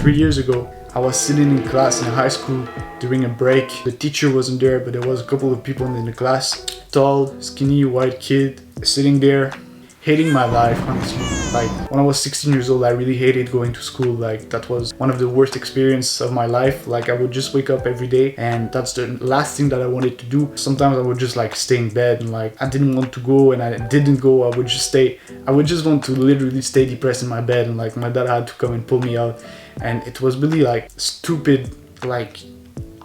3 years ago, I was sitting in class in high school during a break. The teacher wasn't there, but there was a couple of people in the class. Tall, skinny, white kid sitting there, hating my life, honestly. Like, when I was 16 years old, I really hated going to school. Like, that was one of the worst experiences of my life. Like, I would just wake up every day and that's the last thing that I wanted to do. Sometimes I would just like stay in bed and like, I didn't want to go and I didn't go. I would just want to literally stay depressed in my bed, and like my dad had to come and pull me out. And it was really like stupid. Like,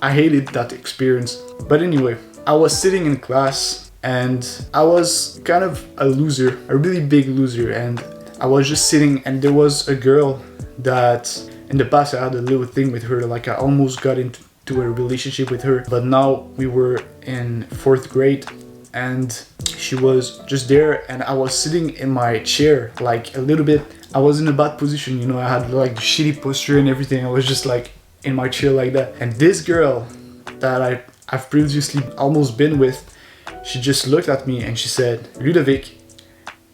I hated that experience. But anyway, I was sitting in class and I was kind of a loser, a really big loser. And I was just sitting, and there was a girl that in the past I had a little thing with her. Like, I almost got into a relationship with her, but now we were in 4th grade and she was just there, and I was sitting in my chair, like a little bit. I was in a bad position, you know, I had like the shitty posture and everything. I was just like in my chair like that. And this girl that I've previously almost been with, she just looked at me and she said, "Ludovic,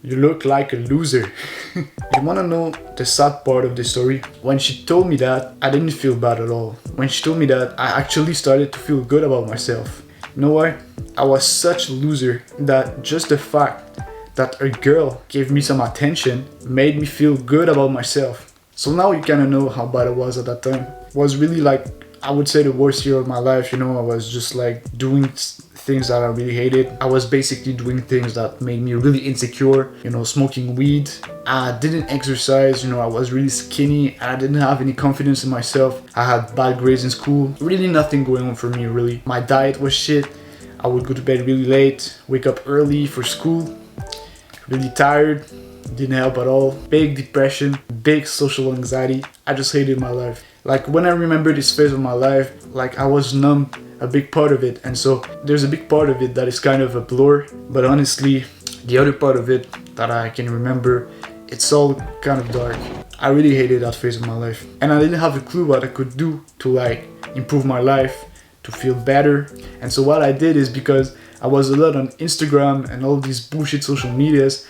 you look like a loser." You wanna know the sad part of the story? When she told me that, I didn't feel bad at all. When she told me that, I actually started to feel good about myself. You know why? I was such a loser that just the fact that a girl gave me some attention made me feel good about myself. So now you kind of know how bad I was at that time. It was really like, I would say, the worst year of my life. You know, I was just like doing things that I really hated. I was basically doing things that made me really insecure, you know, smoking weed. I didn't exercise, you know, I was really skinny and I didn't have any confidence in myself. I had bad grades in school, really nothing going on for me really. My diet was shit. I would go to bed really late, wake up early for school, really tired, didn't help at all. Big depression, big social anxiety. I just hated my life. Like, when I remember this phase of my life, like, I was numb a big part of it, and so there's a big part of it that is kind of a blur. But honestly, the other part of it that I can remember, it's all kind of dark. I really hated that phase of my life, and I didn't have a clue what I could do to like improve my life, to feel better. And so what I did is, because I was a lot on Instagram and all these bullshit social medias,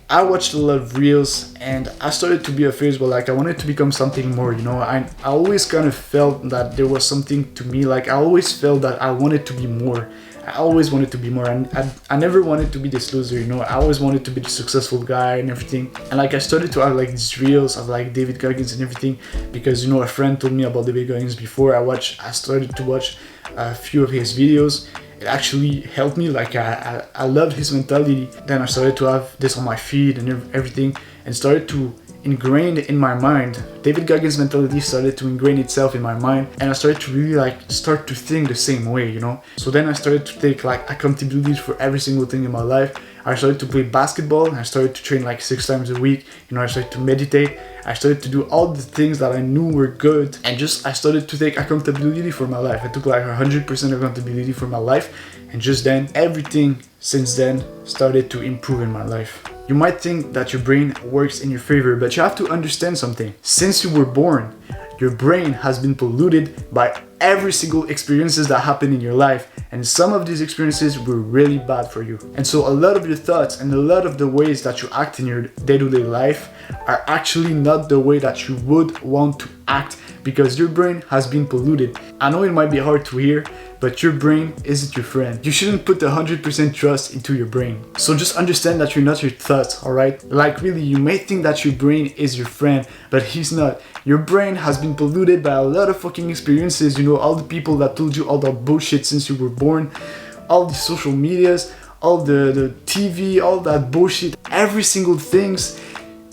I watched a lot of reels, and I started to be a phase where like I wanted to become something more, you know. I always kind of felt that there was something to me. Like, I always felt that I wanted to be more. I always wanted to be more, and I never wanted to be this loser, you know. I always wanted to be the successful guy and everything. And like, I started to have like these reels of like David Goggins and everything, because, you know, a friend told me about David Goggins before. I started to watch a few of his videos. It actually helped me. Like, I loved his mentality. Then I started to have this on my feed and everything, and started to ingrain in my mind. David Goggins' mentality started to ingrain itself in my mind, and I started to really like start to think the same way, you know. So then I started to take like accountability for every single thing in my life. I started to play basketball, and I started to train like 6 times a week. You know, I started to meditate. I started to do all the things that I knew were good, and just I started to take accountability for my life. I took like 100% accountability for my life, and just then everything since then started to improve in my life. You might think that your brain works in your favor, but you have to understand something. Since you were born, your brain has been polluted by every single experiences that happened in your life, and some of these experiences were really bad for you. And so a lot of your thoughts and a lot of the ways that you act in your day-to-day life are actually not the way that you would want to act, because your brain has been polluted. I know it might be hard to hear, but your brain isn't your friend. You shouldn't put 100% trust into your brain. So just understand that you're not your thoughts, alright? Like, really, you may think that your brain is your friend, but he's not. Your brain has been polluted by a lot of fucking experiences, you know, all the people that told you all that bullshit since you were born, all the social medias, all the TV, all that bullshit, every single thing's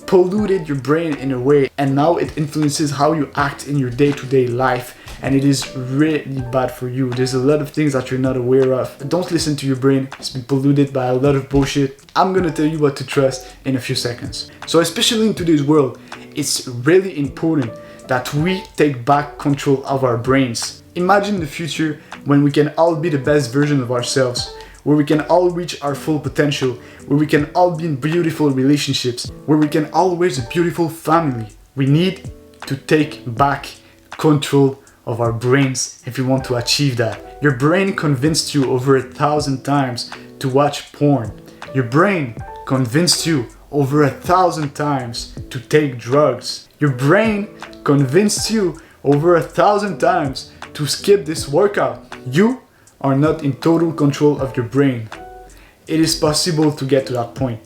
polluted your brain in a way, and now it influences how you act in your day-to-day life, and it is really bad for you. There's a lot of things that you're not aware of. Don't listen to your brain. It's been polluted by a lot of bullshit. I'm gonna tell you what to trust in a few seconds. So especially in today's world, it's really important that we take back control of our brains. Imagine the future when we can all be the best version of ourselves, where we can all reach our full potential, where we can all be in beautiful relationships, where we can all raise a beautiful family. We need to take back control of our brains if we want to achieve that. Your brain convinced you over 1,000 times to watch porn. Your brain convinced you over 1,000 times to take drugs. Your brain convinced you over 1,000 times to skip this workout. You are not in total control of your brain. It is possible to get to that point.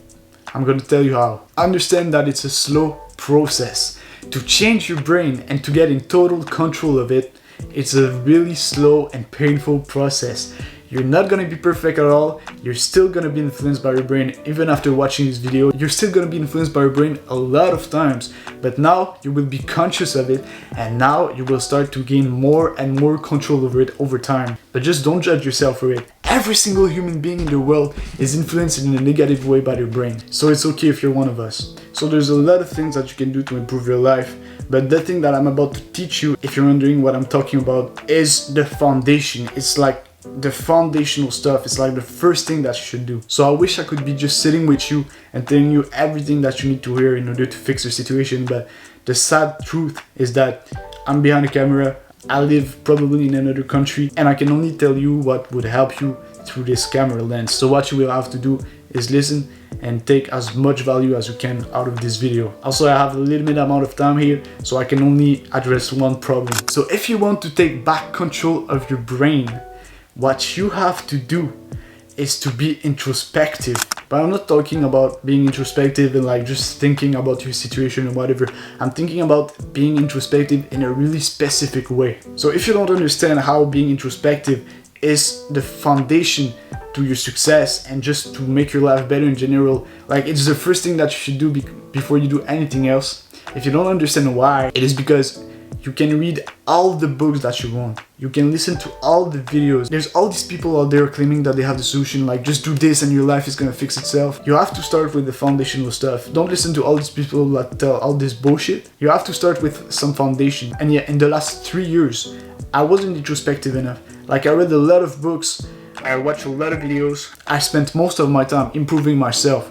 I'm going to tell you how. Understand that it's a slow process. To change your brain and to get in total control of it, it's a really slow and painful process. You're not gonna be perfect at all. You're still gonna be influenced by your brain. Even after watching this video, you're still gonna be influenced by your brain a lot of times. But now you will be conscious of it, and now you will start to gain more and more control over it over time. But just don't judge yourself for it. Every single human being in the world is influenced in a negative way by their brain. So it's okay if you're one of us. So there's a lot of things that you can do to improve your life. But the thing that I'm about to teach you, if you're wondering what I'm talking about, is the foundation. It's like the foundational stuff. It's like the first thing that you should do. So I wish I could be just sitting with you and telling you everything that you need to hear in order to fix your situation. But the sad truth is that I'm behind the camera. I live probably in another country, and I can only tell you what would help you through this camera lens. So what you will have to do is listen and take as much value as you can out of this video. Also, I have a limited amount of time here, so I can only address one problem. So if you want to take back control of your brain, what you have to do is to be introspective. But I'm not talking about being introspective and like just thinking about your situation or whatever. I'm thinking about being introspective in a really specific way. So if you don't understand how being introspective is the foundation to your success and just to make your life better in general, like it's the first thing that you should do before you do anything else. If you don't understand why, it is because you can read all the books that you want. You can listen to all the videos. There's all these people out there claiming that they have the solution, like just do this and your life is gonna fix itself. You have to start with the foundational stuff. Don't listen to all these people that tell all this bullshit. You have to start with some foundation. And yeah, in the last 3 years, I wasn't introspective enough. Like I read a lot of books, I watched a lot of videos. I spent most of my time improving myself.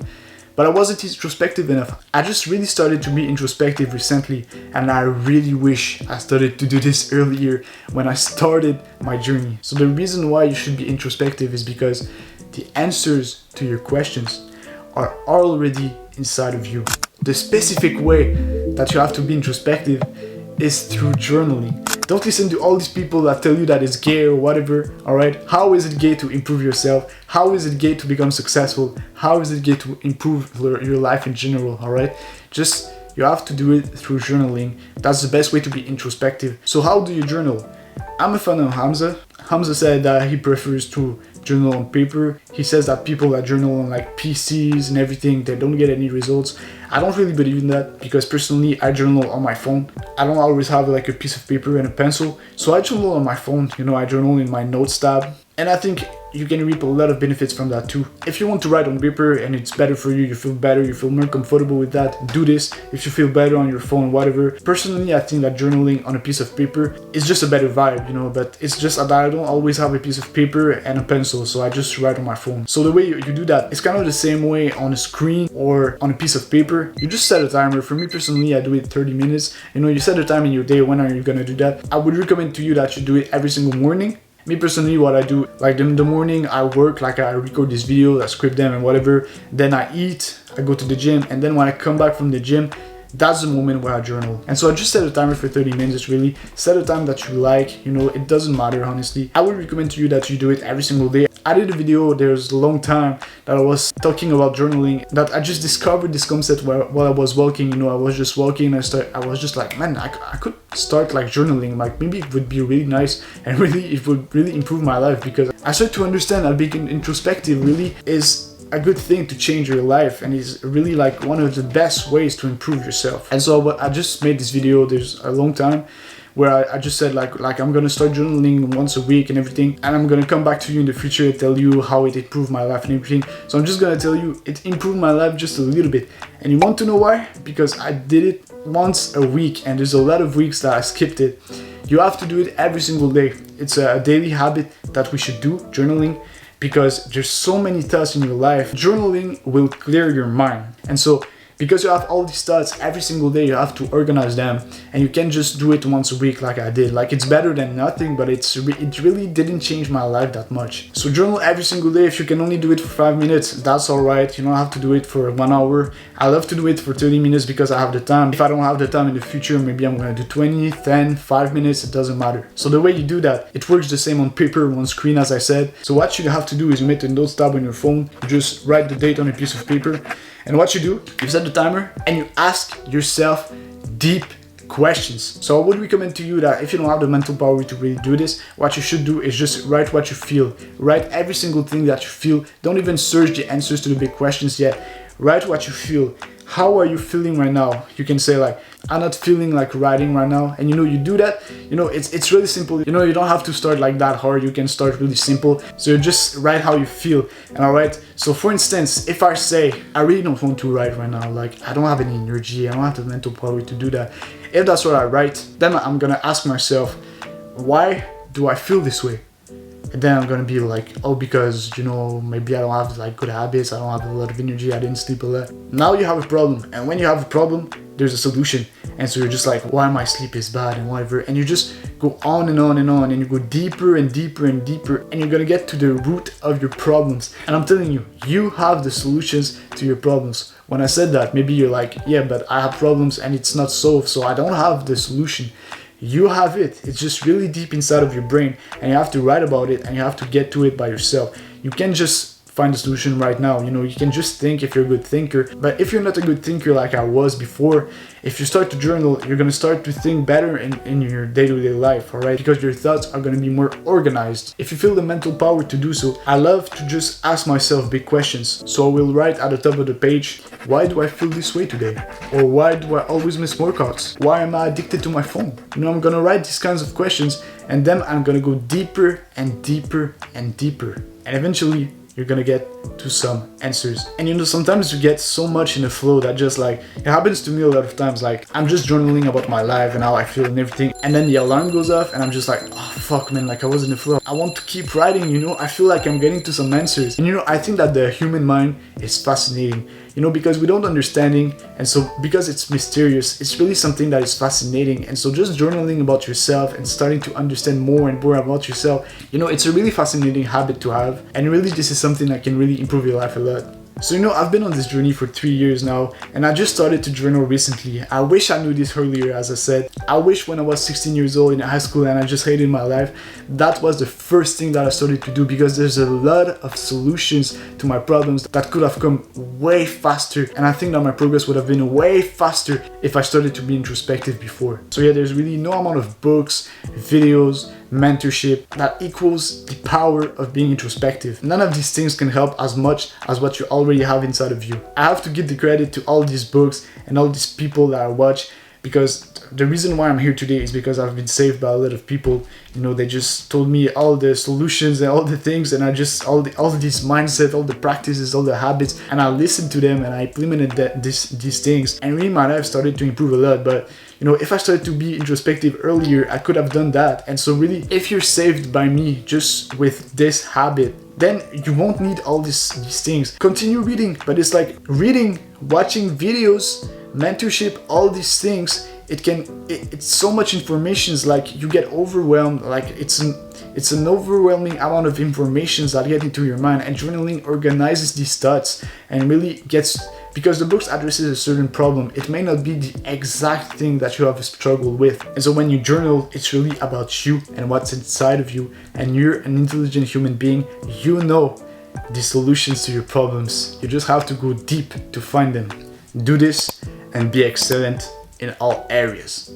But I wasn't introspective enough. I just really started to be introspective recently, and I really wish I started to do this earlier when I started my journey. So the reason why you should be introspective is because the answers to your questions are already inside of you. The specific way that you have to be introspective is through journaling. Don't listen to all these people that tell you that it's gay or whatever, alright? How is it gay to improve yourself? How is it gay to become successful? How is it gay to improve your life in general, alright? Just, you have to do it through journaling. That's the best way to be introspective. So how do you journal? I'm a fan of Hamza. Hamza said that he prefers to journal on paper. He says that people that journal on like PCs and everything, they don't get any results. I don't really believe in that because personally I journal on my phone. I don't always have like a piece of paper and a pencil. So I journal on my phone, you know, I journal in my notes tab. And I think you can reap a lot of benefits from that too. If you want to write on paper and it's better for you, you feel better, you feel more comfortable with that, do this. If you feel better on your phone, whatever. Personally, I think that journaling on a piece of paper is just a better vibe, you know, but it's just that I don't always have a piece of paper and a pencil, so I just write on my phone. So the way you do that, it's kind of the same way on a screen or on a piece of paper. You just set a timer. For me personally, I do it 30 minutes. You know, you set a time in your day, when are you gonna do that? I would recommend to you that you do it every single morning. Me personally, what I do, like in the morning, I work, like I record this video, I script them and whatever. Then I eat, I go to the gym, and then when I come back from the gym, that's the moment where I journal. And so I just set a timer for 30 minutes, really. Set a time that you like, you know, it doesn't matter, honestly. I would recommend to you that you do it every single day. I did a video, there's a long time that I was talking about journaling, that I just discovered this concept while I was walking, you know, I was just walking, I was just like, man, I could start like journaling, like maybe it would be really nice and really, it would really improve my life, because I started to understand that being introspective really is a good thing to change your life and is really like one of the best ways to improve yourself. And so I just made this video, there's a long time, where I just said like I'm gonna start journaling once a week and everything, and I'm gonna come back to you in the future and tell you how it improved my life and everything. So I'm just gonna tell you it improved my life just a little bit. And you want to know why? Because I did it once a week, and there's a lot of weeks that I skipped it. You have to do it every single day. It's a daily habit that we should do, journaling, because there's so many thoughts in your life. Journaling will clear your mind. And so because you have all these thoughts every single day, you have to organize them and you can just do it once a week like I did. Like, it's better than nothing, but it really didn't change my life that much. So journal every single day. If you can only do it for 5 minutes, that's all right. You don't have to do it for 1 hour. I love to do it for 30 minutes because I have the time. If I don't have the time in the future, maybe I'm gonna do 20, 10, 5 minutes, it doesn't matter. So the way you do that, it works the same on paper, on screen, as I said. So what you have to do is you make a notes tab on your phone, you just write the date on a piece of paper, and what you do, you set the timer and you ask yourself deep questions. So I would recommend to you that if you don't have the mental power to really do this, what you should do is just write what you feel. Write every single thing that you feel. Don't even search the answers to the big questions yet. Write what you feel. How are you feeling right now? You can say like, I'm not feeling like writing right now. And you do that, it's really simple. You don't have to start like that hard. You can start really simple. So you just write how you feel. And alright, so for instance, if I say, I really don't want to write right now, like I don't have any energy, I don't have the mental power to do that. If that's what I write, then I'm gonna ask myself, why do I feel this way? And then I'm gonna be like, oh, because maybe I don't have like good habits, I don't have a lot of energy, I didn't sleep a lot. Now you have a problem, and when you have a problem, there's a solution. And so you're just like, why my sleep is bad and whatever, and you just go on and on and on, and you go deeper and deeper and deeper, and you're gonna get to the root of your problems. And I'm telling you, you have the solutions to your problems. When I said that, maybe you're like, yeah, but I have problems and it's not solved, so I don't have the solution. You have it. It's just really deep inside of your brain, and you have to write about it, and you have to get to it by yourself. You can't just find a solution right now. You can just think if you're a good thinker, but if you're not a good thinker like I was before, if you start to journal, you're gonna start to think better in your day-to-day life, alright? Because your thoughts are gonna be more organized. If you feel the mental power to do so, I love to just ask myself big questions. So I will write at the top of the page, why do I feel this way today? Or why do I always miss workouts? Why am I addicted to my phone? I'm gonna write these kinds of questions, and then I'm gonna go deeper and deeper and deeper. And eventually, you're gonna get to some answers. And sometimes you get so much in the flow that just like, it happens to me a lot of times, like I'm just journaling about my life and how I feel and everything, and then the alarm goes off and I'm just like, oh fuck man, like I was in the flow. I want to keep writing, I feel like I'm getting to some answers. And I think that the human mind is fascinating, because we don't understand it, and so because it's mysterious, it's really something that is fascinating. And so just journaling about yourself and starting to understand more and more about yourself, it's a really fascinating habit to have, and really this is something that can really improve your life a lot. So I've been on this journey for 3 years now, and I just started to journal recently. I wish I knew this earlier, as I said. I wish when I was 16 years old in high school and I just hated my life, that was the first thing that I started to do, because there's a lot of solutions to my problems that could have come way faster, and I think that my progress would have been way faster if I started to be introspective before. So yeah, there's really no amount of books, videos, mentorship that equals the power of being introspective. None of these things can help as much as what you already have inside of you. I have to give the credit to all these books and all these people that I watch, because the reason why I'm here today is because I've been saved by a lot of people. They just told me all the solutions and all the things, and I just all these mindset, all the practices, all the habits, and I listened to them and I implemented these things, and really my life started to improve a lot. But if I started to be introspective earlier, I could have done that. And so really, if you're saved by me just with this habit, then you won't need all these things. Continue reading, but it's like reading, watching videos, mentorship, all these things. It's so much information. It's like you get overwhelmed. Like it's an overwhelming amount of information that get into your mind, and journaling organizes these thoughts and really because the book addresses a certain problem. It may not be the exact thing that you have struggled with. And so when you journal, it's really about you and what's inside of you, and you're an intelligent human being. You know the solutions to your problems. You just have to go deep to find them. Do this and be excellent in all areas.